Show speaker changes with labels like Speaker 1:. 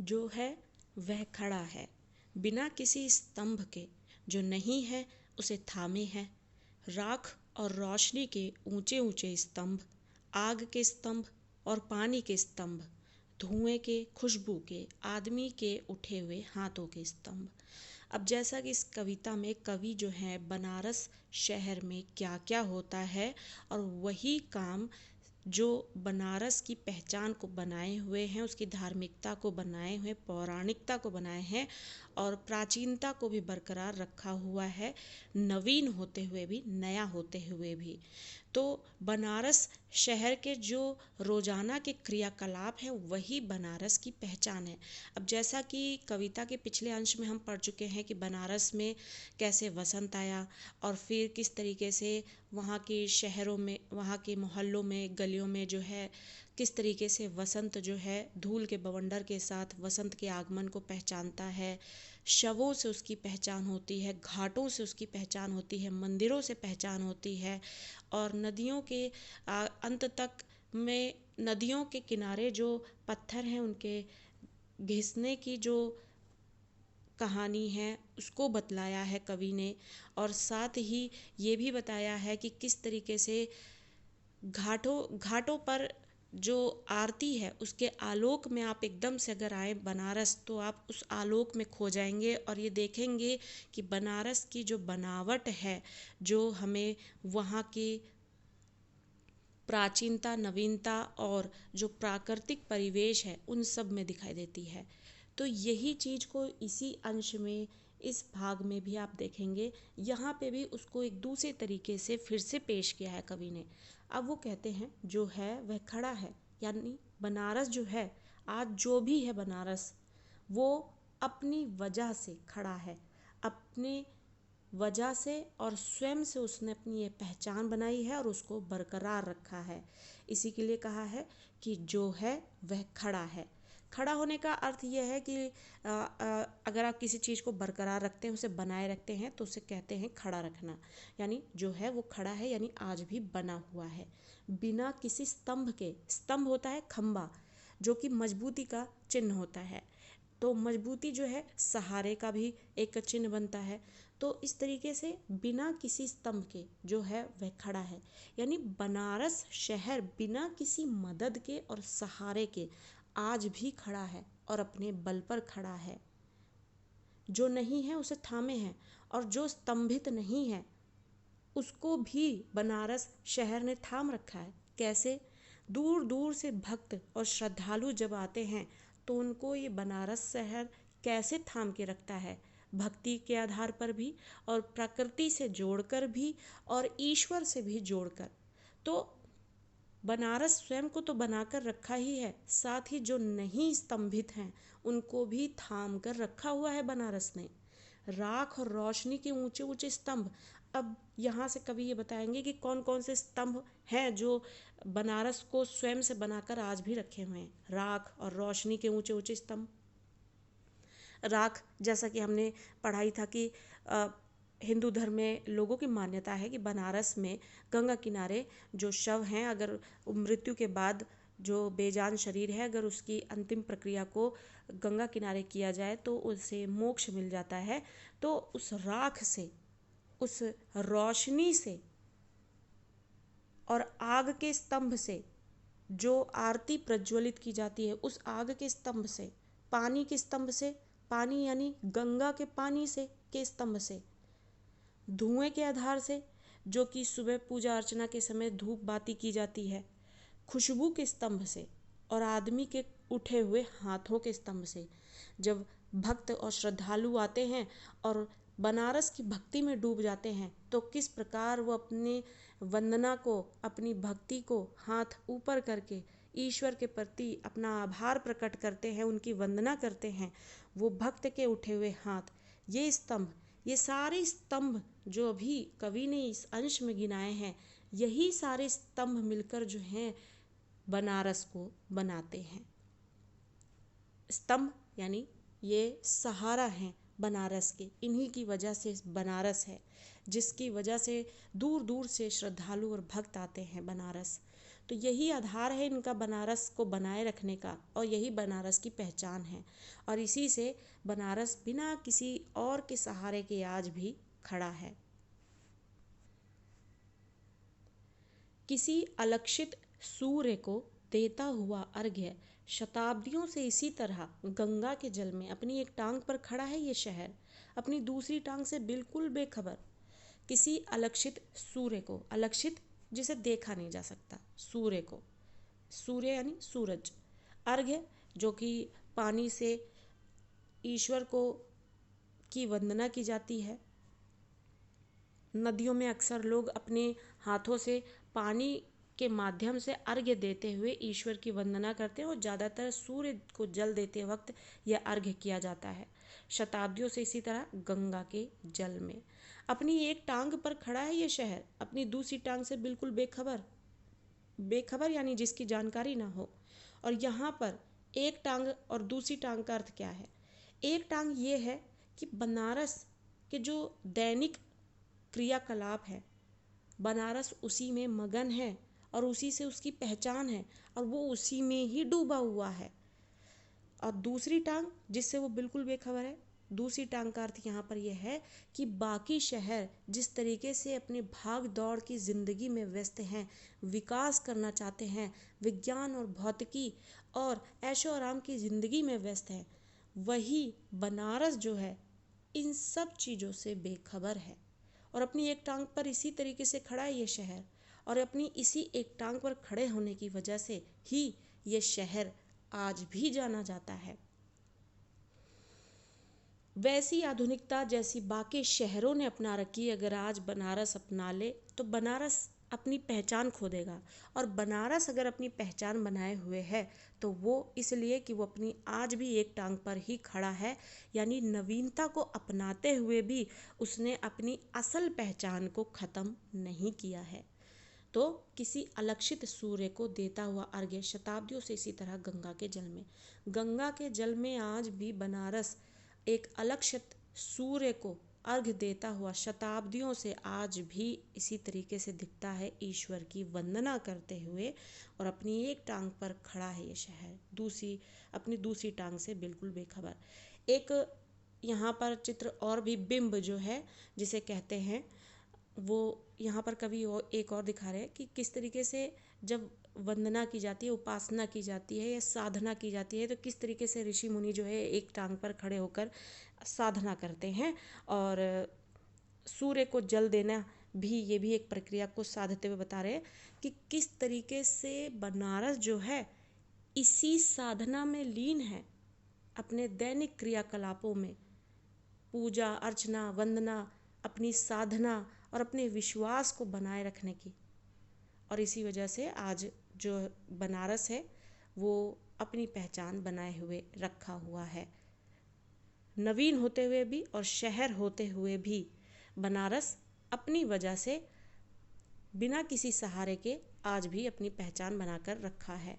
Speaker 1: जो है वह खड़ा है बिना किसी स्तंभ के, जो नहीं है उसे थामे है। राख और रोशनी के ऊंचे ऊंचे स्तंभ, आग के स्तंभ और पानी के स्तंभ, धुएं के, खुशबू के, आदमी के उठे हुए हाथों के स्तंभ। अब जैसा कि इस कविता में कवि जो है बनारस शहर में क्या क्या होता है और वही काम जो बनारस की पहचान को बनाए हुए हैं, उसकी धार्मिकता को बनाए हुए, पौराणिकता को बनाए हैं और प्राचीनता को भी बरकरार रखा हुआ है, नवीन होते हुए भी, नया होते हुए भी। तो बनारस शहर के जो रोजाना के क्रियाकलाप हैं वही बनारस की पहचान है। अब जैसा कि कविता के पिछले अंश में हम पढ़ चुके हैं कि बनारस में कैसे वसंत आया और फिर किस तरीके से वहाँ के शहरों में, वहाँ के मोहल्लों में, गलियों में जो है किस तरीके से वसंत जो है धूल के बवंडर के साथ वसंत के आगमन को पहचानता है। शवों से उसकी पहचान होती है, घाटों से उसकी पहचान होती है, मंदिरों से पहचान होती है और नदियों के अंत तक में, नदियों के किनारे जो पत्थर हैं उनके घिसने की जो कहानी है उसको बतलाया है कवि ने। और साथ ही ये भी बताया है कि किस तरीके से घाटों घाटों पर जो आरती है उसके आलोक में आप एकदम से अगर आए बनारस तो आप उस आलोक में खो जाएंगे और ये देखेंगे कि बनारस की जो बनावट है, जो हमें वहाँ की प्राचीनता, नवीनता और जो प्राकृतिक परिवेश है उन सब में दिखाई देती है। तो यही चीज़ को इसी अंश में, इस भाग में भी आप देखेंगे, यहाँ पे भी उसको एक दूसरे तरीके से फिर से पेश किया है कवि ने। अब वो कहते हैं जो है वह खड़ा है, यानी बनारस जो है, आज जो भी है बनारस, वो अपनी वजह से खड़ा है, अपने वजह से और स्वयं से उसने अपनी ये पहचान बनाई है और उसको बरकरार रखा है। इसी के लिए कहा है कि जो है वह खड़ा है। खड़ा होने का अर्थ यह है कि अगर आप किसी चीज़ को बरकरार रखते हैं, उसे बनाए रखते हैं, तो उसे कहते हैं खड़ा रखना। यानी जो है वो खड़ा है, यानी आज भी बना हुआ है बिना किसी स्तंभ के। स्तंभ होता है खंबा, जो कि मजबूती का चिन्ह होता है। तो मजबूती जो है सहारे का भी एक चिन्ह बनता है। तो इस तरीके से बिना किसी स्तंभ के जो है वह खड़ा है, यानी बनारस शहर बिना किसी मदद के और सहारे के आज भी खड़ा है और अपने बल पर खड़ा है। जो नहीं है उसे थामे है और जो स्तंभित नहीं है उसको भी बनारस शहर ने थाम रखा है। कैसे? दूर दूर से भक्त और श्रद्धालु जब आते हैं तो उनको ये बनारस शहर कैसे थाम के रखता है, भक्ति के आधार पर भी और प्रकृति से जोड़कर भी और ईश्वर से भी जोड़कर। तो बनारस स्वयं को तो बनाकर रखा ही है, साथ ही जो नहीं स्तंभित हैं उनको भी थाम कर रखा हुआ है बनारस ने। राख और रोशनी के ऊंचे ऊंचे स्तंभ। अब यहाँ से कवि ये बताएंगे कि कौन कौन से स्तंभ हैं जो बनारस को स्वयं से बनाकर आज भी रखे हुए हैं। राख और रोशनी के ऊंचे ऊंचे स्तंभ। राख, जैसा कि हमने पढ़ाई था कि हिंदू धर्म में लोगों की मान्यता है कि बनारस में गंगा किनारे जो शव हैं, अगर मृत्यु के बाद जो बेजान शरीर है, अगर उसकी अंतिम प्रक्रिया को गंगा किनारे किया जाए तो उसे मोक्ष मिल जाता है। तो उस राख से, उस रोशनी से और आग के स्तंभ से जो आरती प्रज्वलित की जाती है, उस आग के स्तंभ से, पानी के स्तंभ से, पानी यानी गंगा के पानी से के स्तंभ से, धुएं के आधार से जो कि सुबह पूजा अर्चना के समय धूप बाती की जाती है, खुशबू के स्तंभ से और आदमी के उठे हुए हाथों के स्तंभ से। जब भक्त और श्रद्धालु आते हैं और बनारस की भक्ति में डूब जाते हैं तो किस प्रकार वो अपने वंदना को, अपनी भक्ति को हाथ ऊपर करके ईश्वर के प्रति अपना आभार प्रकट करते हैं, उनकी वंदना करते हैं। वो भक्त के उठे हुए हाथ, ये स्तंभ, ये सारे स्तंभ जो अभी कवि ने इस अंश में गिनाए हैं, यही सारे स्तंभ मिलकर जो हैं बनारस को बनाते हैं। स्तंभ यानी ये सहारा हैं बनारस के, इन्हीं की वजह से बनारस है, जिसकी वजह से दूर दूर से श्रद्धालु और भक्त आते हैं बनारस। तो यही आधार है इनका बनारस को बनाए रखने का, और यही बनारस की पहचान है। और इसी से बनारस बिना किसी और के सहारे के आज भी खड़ा है। किसी अलक्षित सूर्य को देता हुआ अर्घ्य, शताब्दियों से इसी तरह गंगा के जल में अपनी एक टांग पर खड़ा है ये शहर, अपनी दूसरी टांग से बिल्कुल बेखबर। किसी अलक्षित सूर्य को, अलक्षित जिसे देखा नहीं जा सकता, सूर्य को, सूर्य यानी सूरज, अर्घ्य जो कि पानी से ईश्वर को की वंदना की जाती है। नदियों में अक्सर लोग अपने हाथों से पानी के माध्यम से अर्घ्य देते हुए ईश्वर की वंदना करते हैं, और ज़्यादातर सूर्य को जल देते वक्त यह अर्घ्य किया जाता है। शताब्दियों से इसी तरह गंगा के जल में अपनी एक टांग पर खड़ा है ये शहर, अपनी दूसरी टांग से बिल्कुल बेखबर। बेखबर यानी जिसकी जानकारी ना हो। और यहाँ पर एक टांग और दूसरी टांग का अर्थ क्या है? एक टांग ये है कि बनारस के जो दैनिक क्रियाकलाप है, बनारस उसी में मगन है और उसी से उसकी पहचान है, और वो उसी में ही डूबा हुआ है। और दूसरी टांग जिससे वो बिल्कुल बेखबर है, दूसरी टांग का अर्थ यहाँ पर यह है कि बाकी शहर जिस तरीके से अपने भाग दौड़ की ज़िंदगी में व्यस्त हैं, विकास करना चाहते हैं, विज्ञान और भौतिकी और ऐशो आराम की ज़िंदगी में व्यस्त हैं, वही बनारस जो है इन सब चीज़ों से बेखबर है। और अपनी एक टांग पर इसी तरीके से खड़ा है ये शहर, और अपनी इसी एक टांग पर खड़े होने की वजह से ही ये शहर आज भी जाना जाता है। वैसी आधुनिकता जैसी बाकी शहरों ने अपना रखी, अगर आज बनारस अपना ले तो बनारस अपनी पहचान खो देगा। और बनारस अगर अपनी पहचान बनाए हुए है तो वो इसलिए कि वो अपनी आज भी एक टांग पर ही खड़ा है, यानी नवीनता को अपनाते हुए भी उसने अपनी असल पहचान को ख़त्म नहीं किया है। तो किसी अलक्षित सूर्य को देता हुआ अर्घ्य, शताब्दियों से इसी तरह गंगा के जल में, गंगा के जल में आज भी बनारस एक अलक्षित सूर्य को अर्घ्य देता हुआ शताब्दियों से आज भी इसी तरीके से दिखता है, ईश्वर की वंदना करते हुए। और अपनी एक टांग पर खड़ा है ये शहर, अपनी दूसरी टांग से बिल्कुल बेखबर। एक यहाँ पर चित्र और भी, बिंब जो है जिसे कहते हैं, वो यहाँ पर कवि और एक और दिखा रहे हैं कि किस तरीके से जब वंदना की जाती है, उपासना की जाती है या साधना की जाती है, तो किस तरीके से ऋषि मुनि जो है एक टांग पर खड़े होकर साधना करते हैं। और सूर्य को जल देना भी, ये भी एक प्रक्रिया को साधते हुए बता रहे हैं कि किस तरीके से बनारस जो है इसी साधना में लीन है, अपने दैनिक क्रियाकलापों में, पूजा अर्चना वंदना, अपनी साधना और अपने विश्वास को बनाए रखने की। और इसी वजह से आज जो बनारस है वो अपनी पहचान बनाए हुए रखा हुआ है, नवीन होते हुए भी और शहर होते हुए भी बनारस अपनी वजह से बिना किसी सहारे के आज भी अपनी पहचान बनाकर रखा है।